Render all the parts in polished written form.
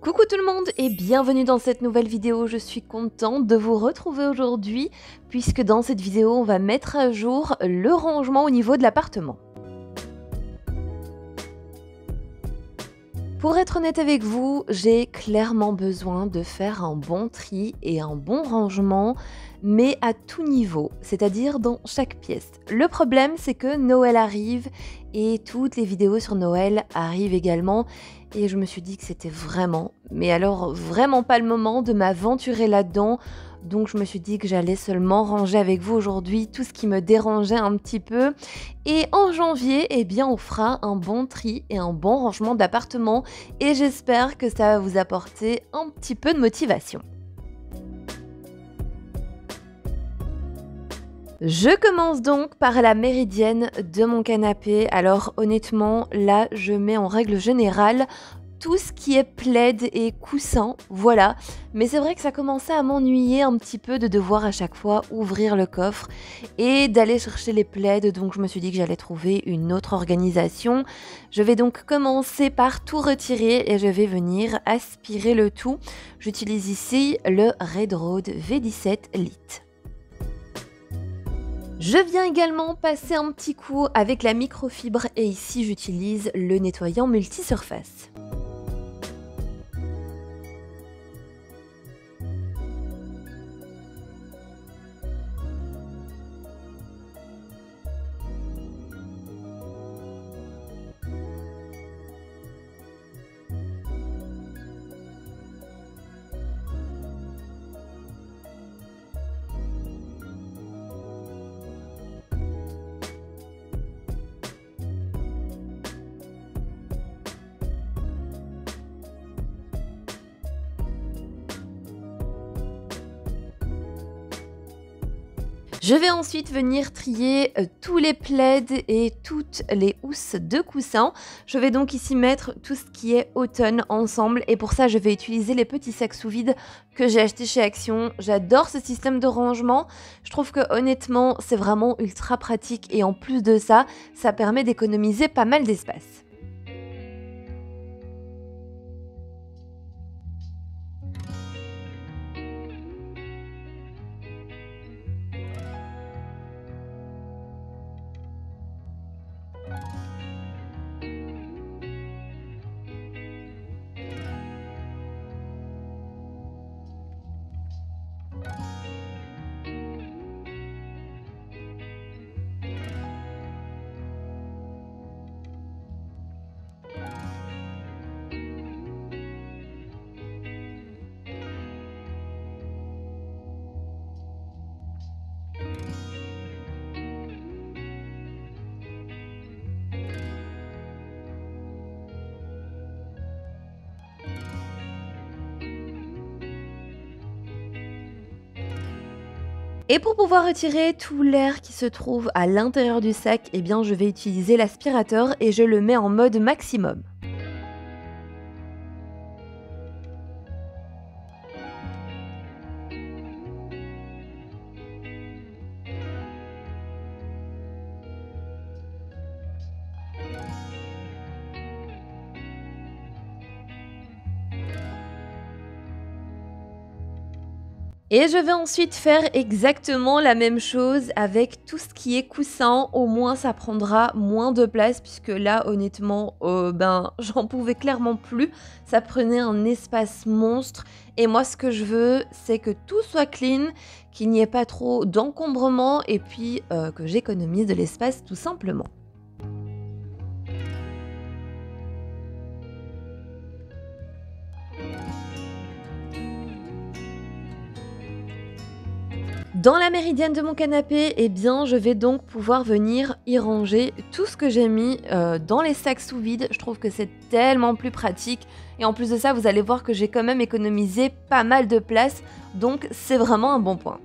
Coucou tout le monde et bienvenue dans cette nouvelle vidéo. Je suis contente de vous retrouver aujourd'hui puisque dans cette vidéo on va mettre à jour le rangement au niveau de l'appartement. Pour être honnête avec vous, j'ai clairement besoin de faire un bon tri et un bon rangement, mais à tout niveau, c'est-à-dire dans chaque pièce. Le problème, c'est que Noël arrive et toutes les vidéos sur Noël arrivent également. Et je me suis dit que c'était vraiment, mais alors vraiment pas le moment de m'aventurer là-dedans. Donc je me suis dit que j'allais seulement ranger avec vous aujourd'hui tout ce qui me dérangeait un petit peu. Et en janvier, eh bien, on fera un bon tri et un bon rangement d'appartement. Et j'espère que ça va vous apporter un petit peu de motivation. Je commence donc par la méridienne de mon canapé. Alors honnêtement, là, je mets en règle générale tout ce qui est plaid et coussin, voilà. Mais c'est vrai que ça commençait à m'ennuyer un petit peu de devoir à chaque fois ouvrir le coffre et d'aller chercher les plaids, donc je me suis dit que j'allais trouver une autre organisation. Je vais donc commencer par tout retirer et je vais venir aspirer le tout. J'utilise ici le Red Road V17 Lite. Je viens également passer un petit coup avec la microfibre et ici j'utilise le nettoyant multisurface. Je vais ensuite venir trier tous les plaids et toutes les housses de coussins. Je vais donc ici mettre tout ce qui est automne ensemble et pour ça je vais utiliser les petits sacs sous vide que j'ai achetés chez Action. J'adore ce système de rangement. Je trouve que honnêtement c'est vraiment ultra pratique et en plus de ça, ça permet d'économiser pas mal d'espace. Et pour pouvoir retirer tout l'air qui se trouve à l'intérieur du sac, eh bien je vais utiliser l'aspirateur et je le mets en mode maximum. Et je vais ensuite faire exactement la même chose avec tout ce qui est coussin, au moins ça prendra moins de place puisque là honnêtement j'en pouvais clairement plus, ça prenait un espace monstre et moi ce que je veux c'est que tout soit clean, qu'il n'y ait pas trop d'encombrement et puis que j'économise de l'espace tout simplement. Dans la méridienne de mon canapé, eh bien, je vais donc pouvoir venir y ranger tout ce que j'ai mis dans les sacs sous vide. Je trouve que c'est tellement plus pratique. Et en plus de ça, vous allez voir que j'ai quand même économisé pas mal de place. Donc, c'est vraiment un bon point.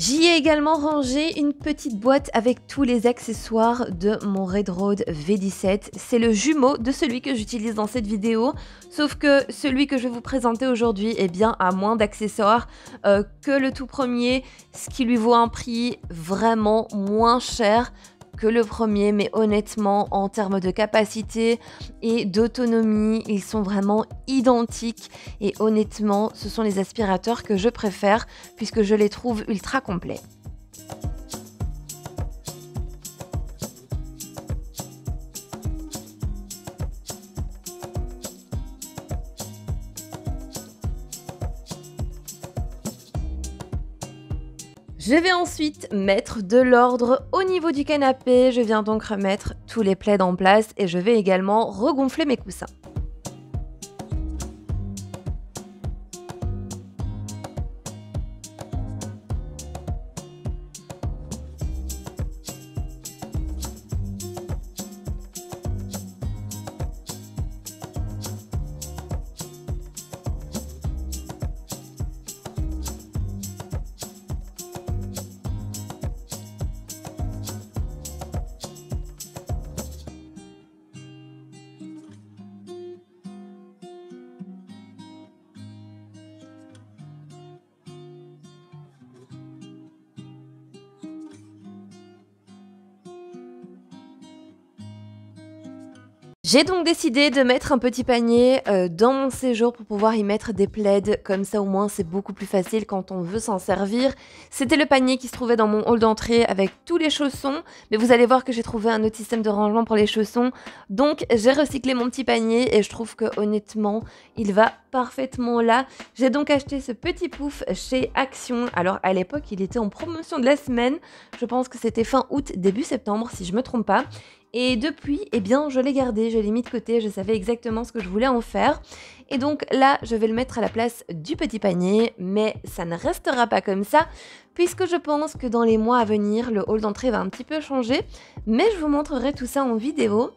J'y ai également rangé une petite boîte avec tous les accessoires de mon Red Rode V17. C'est le jumeau de celui que j'utilise dans cette vidéo, sauf que celui que je vais vous présenter aujourd'hui a moins d'accessoires que le tout premier, ce qui lui vaut un prix vraiment moins cher que le premier, mais honnêtement, en termes de capacité et d'autonomie, ils sont vraiment identiques et honnêtement, ce sont les aspirateurs que je préfère puisque je les trouve ultra complets. Je vais ensuite mettre de l'ordre au niveau du canapé, je viens donc remettre tous les plaids en place et je vais également regonfler mes coussins. J'ai donc décidé de mettre un petit panier dans mon séjour pour pouvoir y mettre des plaids, comme ça au moins c'est beaucoup plus facile quand on veut s'en servir. C'était le panier qui se trouvait dans mon hall d'entrée avec tous les chaussons, mais vous allez voir que j'ai trouvé un autre système de rangement pour les chaussons. Donc j'ai recyclé mon petit panier et je trouve que honnêtement il va parfaitement là. J'ai donc acheté ce petit pouf chez Action. Alors à l'époque il était en promotion de la semaine, je pense que c'était fin août, début septembre si je me trompe pas. Et depuis, je l'ai gardé, je l'ai mis de côté, je savais exactement ce que je voulais en faire. Et donc là, je vais le mettre à la place du petit panier, mais ça ne restera pas comme ça, puisque je pense que dans les mois à venir, le hall d'entrée va un petit peu changer, mais je vous montrerai tout ça en vidéo.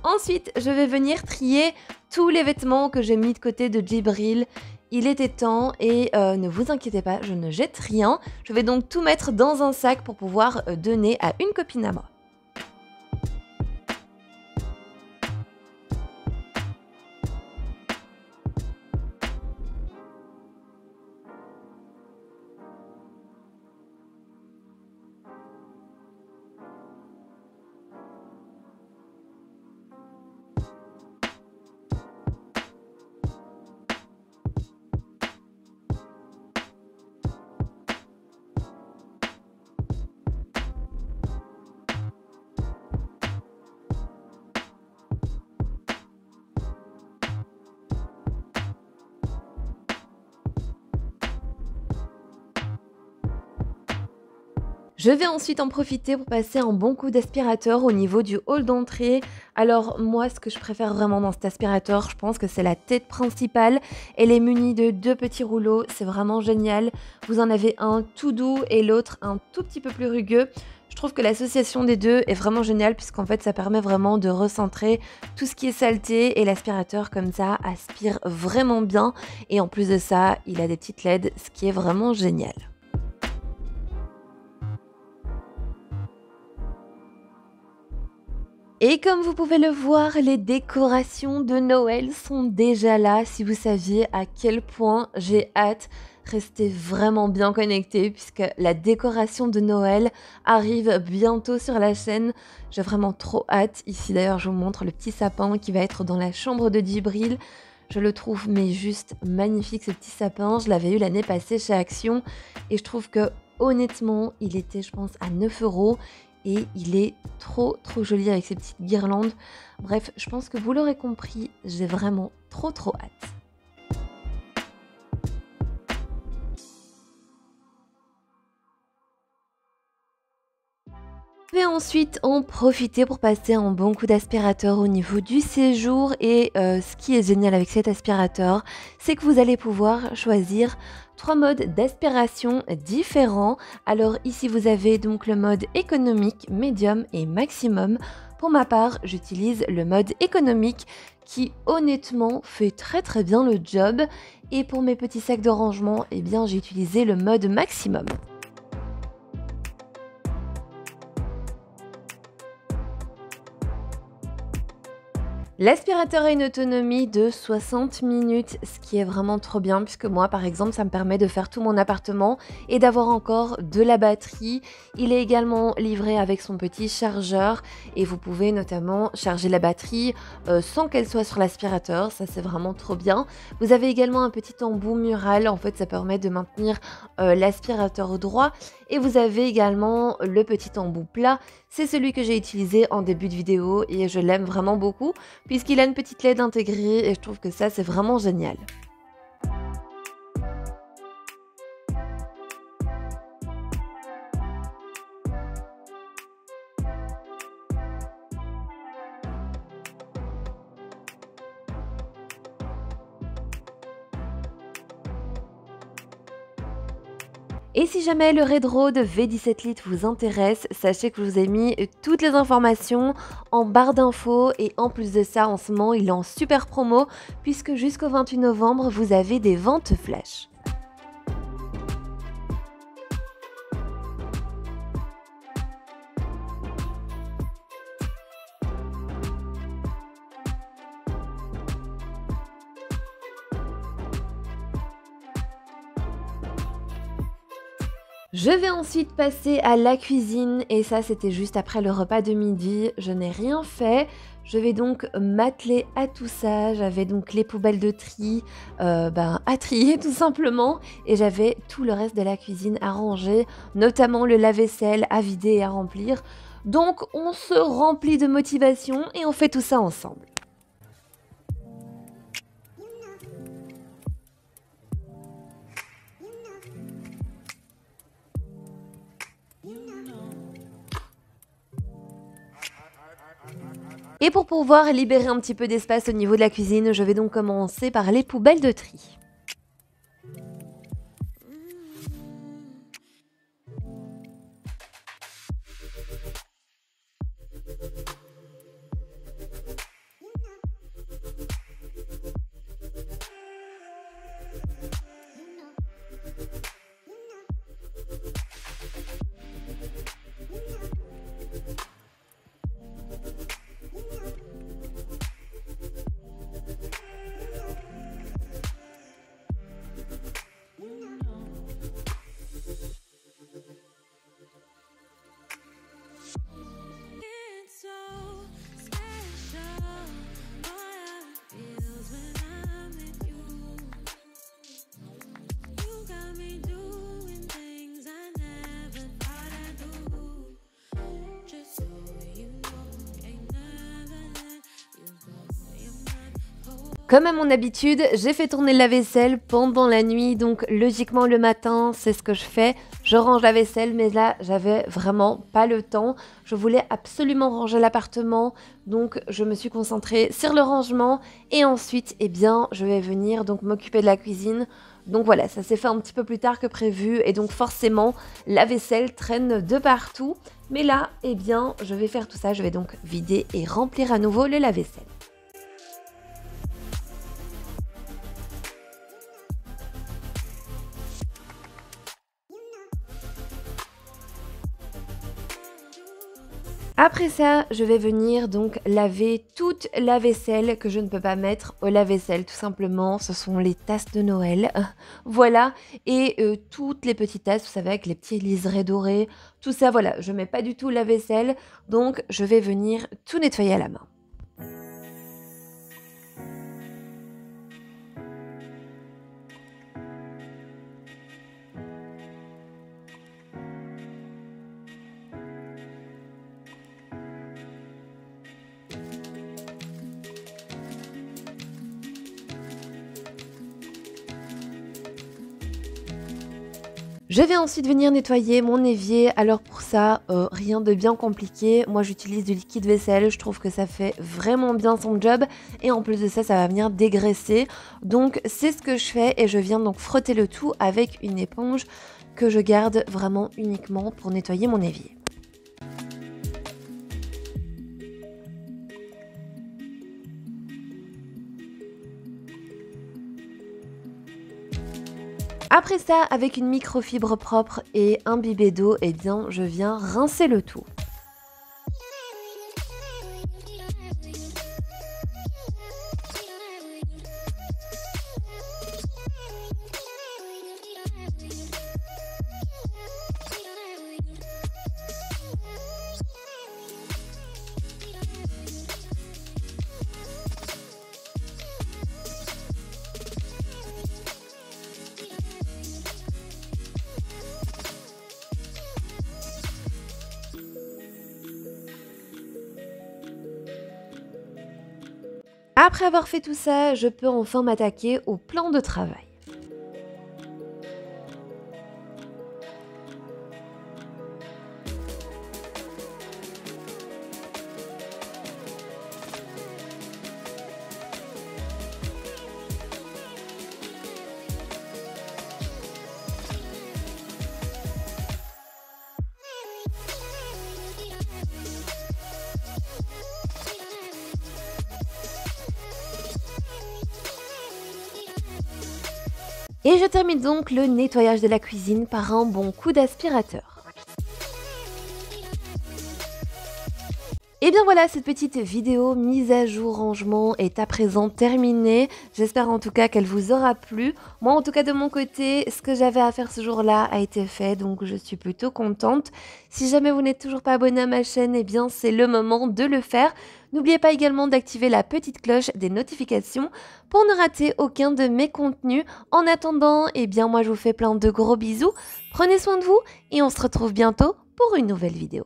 Ensuite, je vais venir trier tous les vêtements que j'ai mis de côté de Djibril. Il était temps et ne vous inquiétez pas, je ne jette rien. Je vais donc tout mettre dans un sac pour pouvoir donner à une copine à moi. Je vais ensuite en profiter pour passer un bon coup d'aspirateur au niveau du hall d'entrée. Alors moi, ce que je préfère vraiment dans cet aspirateur, je pense que c'est la tête principale. Elle est munie de 2 petits rouleaux, c'est vraiment génial. Vous en avez un tout doux et l'autre un tout petit peu plus rugueux. Je trouve que l'association des deux est vraiment géniale puisqu'en fait ça permet vraiment de recentrer tout ce qui est saleté et l'aspirateur comme ça aspire vraiment bien. Et en plus de ça, il a des petites LED, ce qui est vraiment génial. Et comme vous pouvez le voir, les décorations de Noël sont déjà là. Si vous saviez à quel point j'ai hâte, restez vraiment bien connectés puisque la décoration de Noël arrive bientôt sur la chaîne. J'ai vraiment trop hâte. Ici d'ailleurs, je vous montre le petit sapin qui va être dans la chambre de Djibril. Je le trouve mais juste magnifique ce petit sapin. Je l'avais eu l'année passée chez Action et je trouve que honnêtement, il était je pense à 9 € et il est trop joli avec ses petites guirlandes. Bref, je pense que vous l'aurez compris, j'ai vraiment trop hâte. Je vais ensuite en profiter pour passer un bon coup d'aspirateur au niveau du séjour et ce qui est génial avec cet aspirateur, c'est que vous allez pouvoir choisir 3 modes d'aspiration différents. Alors ici vous avez donc le mode économique, médium et maximum. Pour ma part, j'utilise le mode économique qui honnêtement fait très bien le job. Et pour mes petits sacs de rangement, j'ai utilisé le mode maximum. L'aspirateur a une autonomie de 60 minutes, ce qui est vraiment trop bien puisque moi, par exemple, ça me permet de faire tout mon appartement et d'avoir encore de la batterie. Il est également livré avec son petit chargeur et vous pouvez notamment charger la batterie sans qu'elle soit sur l'aspirateur. Ça, c'est vraiment trop bien. Vous avez également un petit embout mural. En fait, ça permet de maintenir l'aspirateur droit. Et vous avez également le petit embout plat. C'est celui que j'ai utilisé en début de vidéo et je l'aime vraiment beaucoup puisqu'il a une petite LED intégrée et je trouve que ça c'est vraiment génial. Et si jamais le Redro de V17 litres vous intéresse, sachez que je vous ai mis toutes les informations en barre d'infos et en plus de ça, en ce moment, il est en super promo puisque jusqu'au 28 novembre, vous avez des ventes flash. Je vais ensuite passer à la cuisine et ça c'était juste après le repas de midi, je n'ai rien fait. Je vais donc m'atteler à tout ça, j'avais donc les poubelles de tri à trier tout simplement et j'avais tout le reste de la cuisine à ranger, notamment le lave-vaisselle à vider et à remplir. Donc on se remplit de motivation et on fait tout ça ensemble. Et pour pouvoir libérer un petit peu d'espace au niveau de la cuisine, je vais donc commencer par les poubelles de tri. Comme à mon habitude, j'ai fait tourner la vaisselle pendant la nuit, donc logiquement le matin, c'est ce que je fais. Je range la vaisselle, mais là, j'avais vraiment pas le temps. Je voulais absolument ranger l'appartement, donc je me suis concentrée sur le rangement. Et ensuite, eh bien, je vais venir donc m'occuper de la cuisine. Donc voilà, ça s'est fait un petit peu plus tard que prévu, et donc forcément, la vaisselle traîne de partout. Mais là, eh bien, je vais faire tout ça, je vais donc vider et remplir à nouveau le lave-vaisselle. Après ça, je vais venir donc laver toute la vaisselle que je ne peux pas mettre au lave-vaisselle tout simplement. Ce sont les tasses de Noël, voilà, et toutes les petites tasses, vous savez, avec les petits liserés dorés, tout ça, voilà. Je mets pas du tout la vaisselle, donc je vais venir tout nettoyer à la main. Je vais ensuite venir nettoyer mon évier. Alors pour ça, rien de bien compliqué. Moi j'utilise du liquide vaisselle, je trouve que ça fait vraiment bien son job. Et en plus de ça, ça va venir dégraisser. Donc c'est ce que je fais et je viens donc frotter le tout avec une éponge que je garde vraiment uniquement pour nettoyer mon évier. Après ça, avec une microfibre propre et un bibet d'eau, eh bien, je viens rincer le tout. Après avoir fait tout ça, je peux enfin m'attaquer au plan de travail. Et je termine donc le nettoyage de la cuisine par un bon coup d'aspirateur. Et bien voilà, cette petite vidéo mise à jour rangement est à présent terminée. J'espère en tout cas qu'elle vous aura plu. Moi en tout cas de mon côté, ce que j'avais à faire ce jour-là a été fait, donc je suis plutôt contente. Si jamais vous n'êtes toujours pas abonné à ma chaîne, eh bien c'est le moment de le faire. N'oubliez pas également d'activer la petite cloche des notifications pour ne rater aucun de mes contenus. En attendant, eh bien moi je vous fais plein de gros bisous. Prenez soin de vous et on se retrouve bientôt pour une nouvelle vidéo.